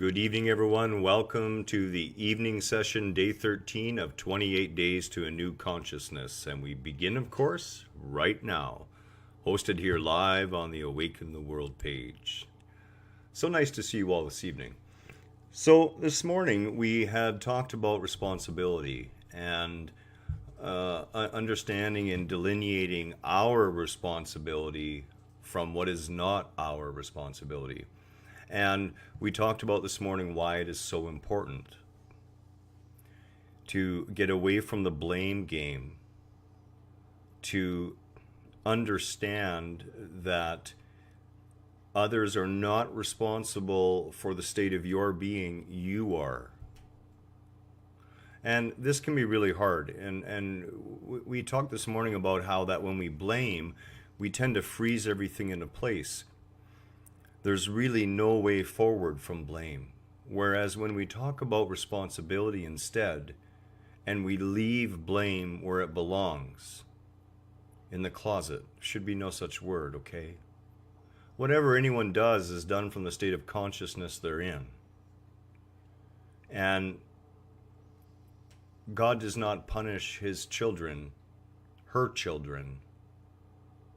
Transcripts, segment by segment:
Good evening, everyone. Welcome to the evening session, day 13 of 28 Days to a New Consciousness. And we begin, of course, right now. Hosted here live on the Awaken the World page. So nice to see you all this evening. So this morning we had talked about responsibility and understanding and delineating our responsibility from what is not our responsibility. And we talked about this morning why it is so important to get away from the blame game, to understand that others are not responsible for the state of your being, you are. And this can be really hard. And we talked this morning about how that when we blame, we tend to freeze everything into place. There's really no way forward from blame. Whereas when we talk about responsibility instead, and we leave blame where it belongs, in the closet, should be no such word, okay? Whatever anyone does is done from the state of consciousness they're in. And God does not punish his children, her children,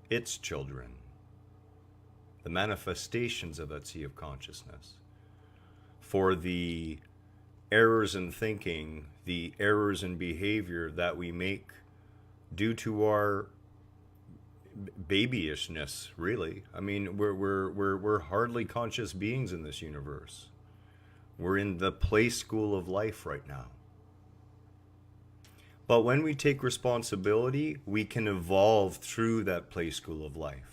its children, the manifestations of that sea of consciousness, for the errors in thinking, the errors in behavior that we make due to our babyishness, really. I mean, we're hardly conscious beings in this universe. We're in the play school of life right now. But when we take responsibility, we can evolve through that play school of life.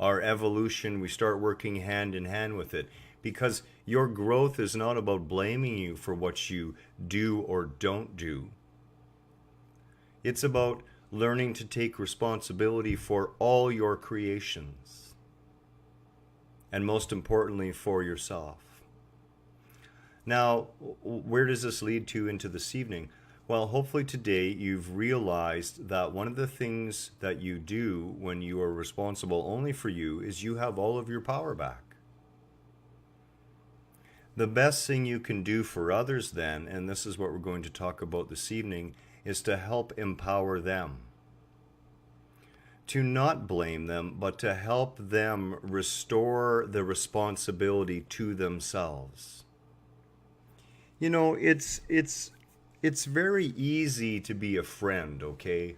Our evolution, we start working hand in hand with it, because your growth is not about blaming you for what you do or don't do. It's about learning to take responsibility for all your creations, and most importantly, for yourself. Now, where does this lead to into this evening? Well, hopefully today you've realized that one of the things that you do when you are responsible only for you is you have all of your power back. The best thing you can do for others then, and this is what we're going to talk about this evening, is to help empower them. To not blame them, but to help them restore the responsibility to themselves. You know, it's very easy to be a friend, okay?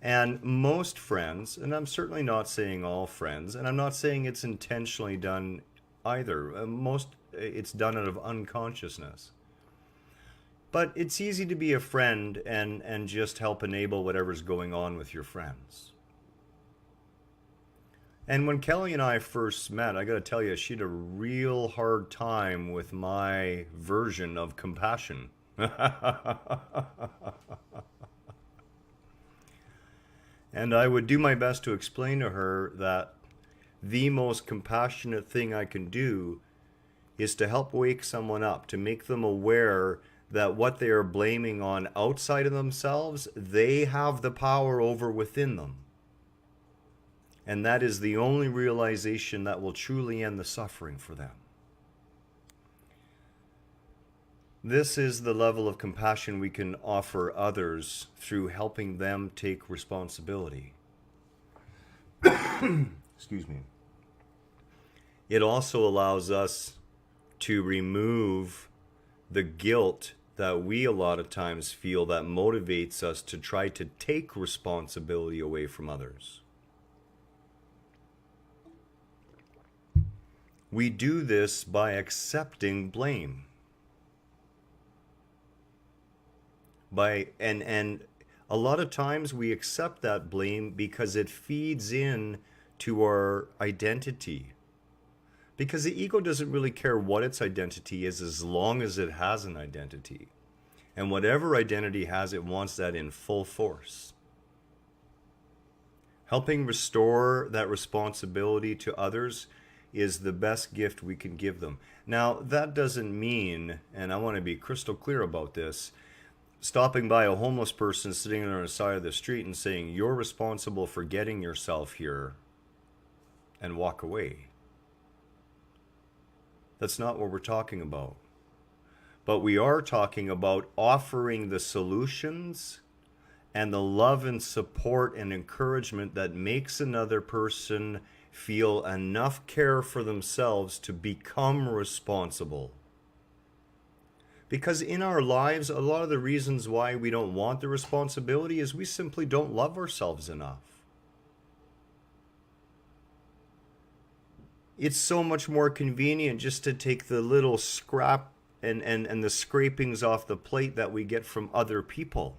And most friends, and I'm certainly not saying all friends, and I'm not saying it's intentionally done either. It's done out of unconsciousness. But it's easy to be a friend and just help enable whatever's going on with your friends. And when Kelly and I first met, I got to tell you, she had a real hard time with my version of compassion. And I would do my best to explain to her that the most compassionate thing I can do is to help wake someone up, to make them aware that what they are blaming on outside of themselves, they have the power over within them. And that is the only realization that will truly end the suffering for them. This is the level of compassion we can offer others through helping them take responsibility. Excuse me. It also allows us to remove the guilt that we a lot of times feel that motivates us to try to take responsibility away from others. We do this by accepting blame. And a lot of times we accept that blame because it feeds in to our identity. Because the ego doesn't really care what its identity is as long as it has an identity. And whatever identity has, it wants that in full force. Helping restore that responsibility to others is the best gift we can give them. Now, that doesn't mean, and I want to be crystal clear about this, stopping by a homeless person sitting on the side of the street and saying, "You're responsible for getting yourself here," and walk away. That's not what we're talking about. But we are talking about offering the solutions and the love and support and encouragement that makes another person feel enough care for themselves to become responsible. Because in our lives, a lot of the reasons why we don't want the responsibility is we simply don't love ourselves enough. It's so much more convenient just to take the little scrap and the scrapings off the plate that we get from other people.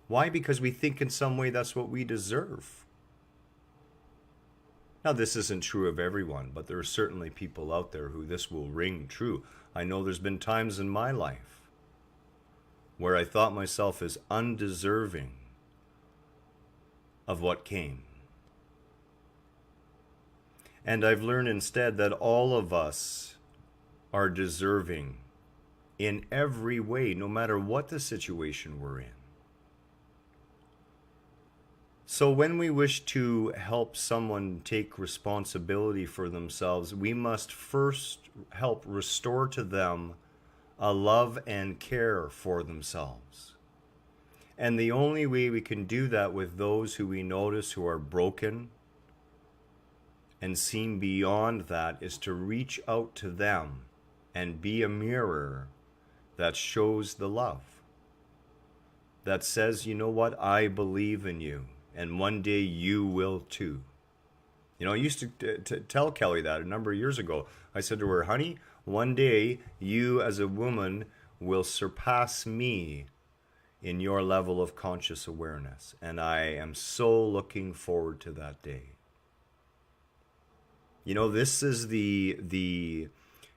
Why? Because we think in some way that's what we deserve. Now, this isn't true of everyone, but there are certainly people out there who this will ring true. I know there's been times in my life where I thought myself as undeserving of what came. And I've learned instead that all of us are deserving in every way, no matter what the situation we're in. So when we wish to help someone take responsibility for themselves, we must first help restore to them a love and care for themselves. And the only way we can do that with those who we notice who are broken and seen beyond that is to reach out to them and be a mirror that shows the love. That says, you know what, I believe in you. And one day you will too. You know, I used to tell Kelly that a number of years ago. I said to her, honey, one day you as a woman will surpass me in your level of conscious awareness. And I am so looking forward to that day. You know, this is the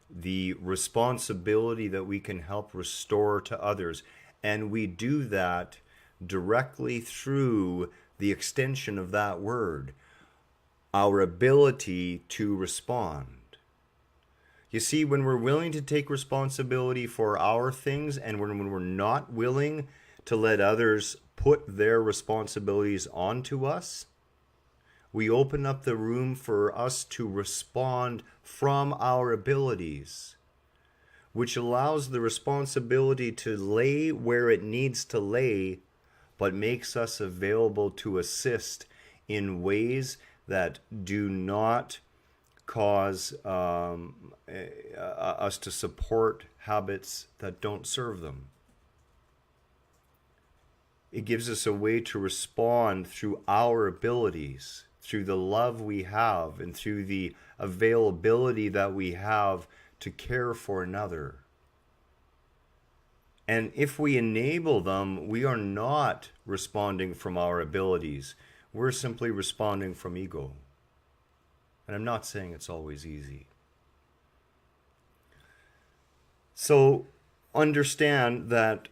responsibility that we can help restore to others. And we do that directly through the extension of that word, our ability to respond. You see, when we're willing to take responsibility for our things and when we're not willing to let others put their responsibilities onto us, we open up the room for us to respond from our abilities, which allows the responsibility to lay where it needs to lay, but makes us available to assist in ways that do not cause us to support habits that don't serve them. It gives us a way to respond through our abilities, through the love we have, and through the availability that we have to care for another. And if we enable them, we are not responding from our abilities. We're simply responding from ego. And I'm not saying it's always easy. So understand that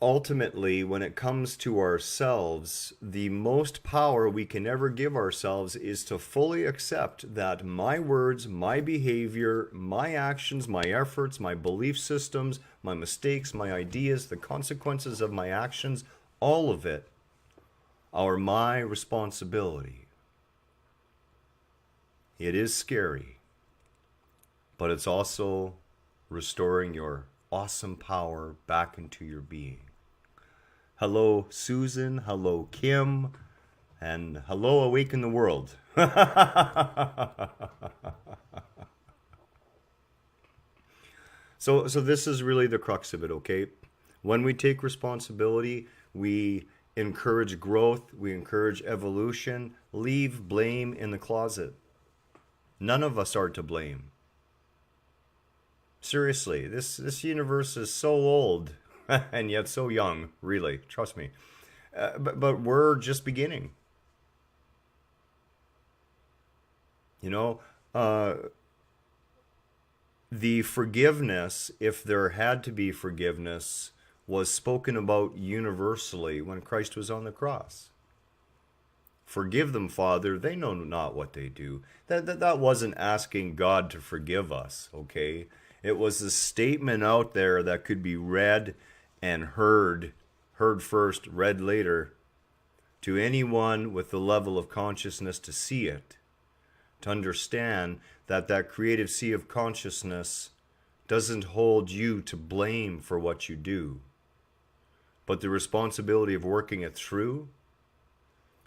ultimately, when it comes to ourselves, the most power we can ever give ourselves is to fully accept that my words, my behavior, my actions, my efforts, my belief systems, my mistakes, my ideas, the consequences of my actions, all of it are my responsibility. It is scary, but it's also restoring your awesome power back into your being. Hello, Susan. Hello, Kim. And hello, Awaken the World. So this is really the crux of it, okay? When we take responsibility, we encourage growth, we encourage evolution, leave blame in the closet. None of us are to blame. Seriously, this universe is so old and yet so young, really, trust me. But we're just beginning. You know, the forgiveness, if there had to be forgiveness, was spoken about universally when Christ was on the cross. Forgive them, Father, they know not what they do. That wasn't asking God to forgive us, okay? It was a statement out there that could be read and heard first, read later, to anyone with the level of consciousness to see it, to understand that creative sea of consciousness doesn't hold you to blame for what you do, but the responsibility of working it through,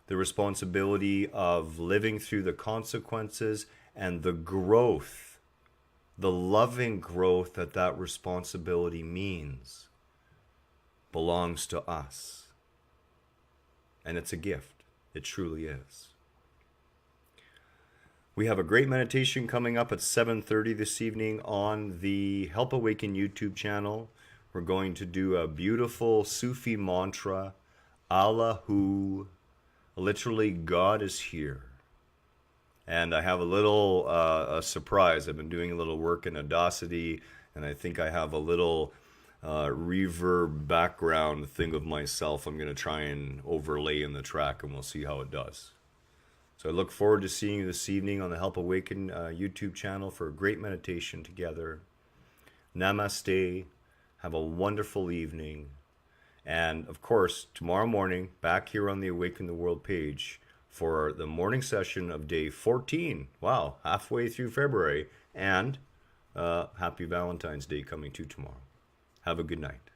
the responsibility of living through the consequences and the growth, the loving growth that that responsibility means, belongs to us. And it's a gift. It truly is. We have a great meditation coming up at 7:30 this evening on the Help Awaken YouTube channel. We're going to do a beautiful Sufi mantra, Allahu, literally God is here. And I have a little a surprise. I've been doing a little work in Audacity, and I think I have a little reverb background thing of myself I'm going to try and overlay in the track, and we'll see how it does. So I look forward to seeing you this evening on the Help Awaken YouTube channel for a great meditation together. Namaste. Have a wonderful evening. And of course, tomorrow morning, back here on the Awaken the World page for the morning session of day 14. Wow, halfway through February. And happy Valentine's Day coming to tomorrow. Have a good night.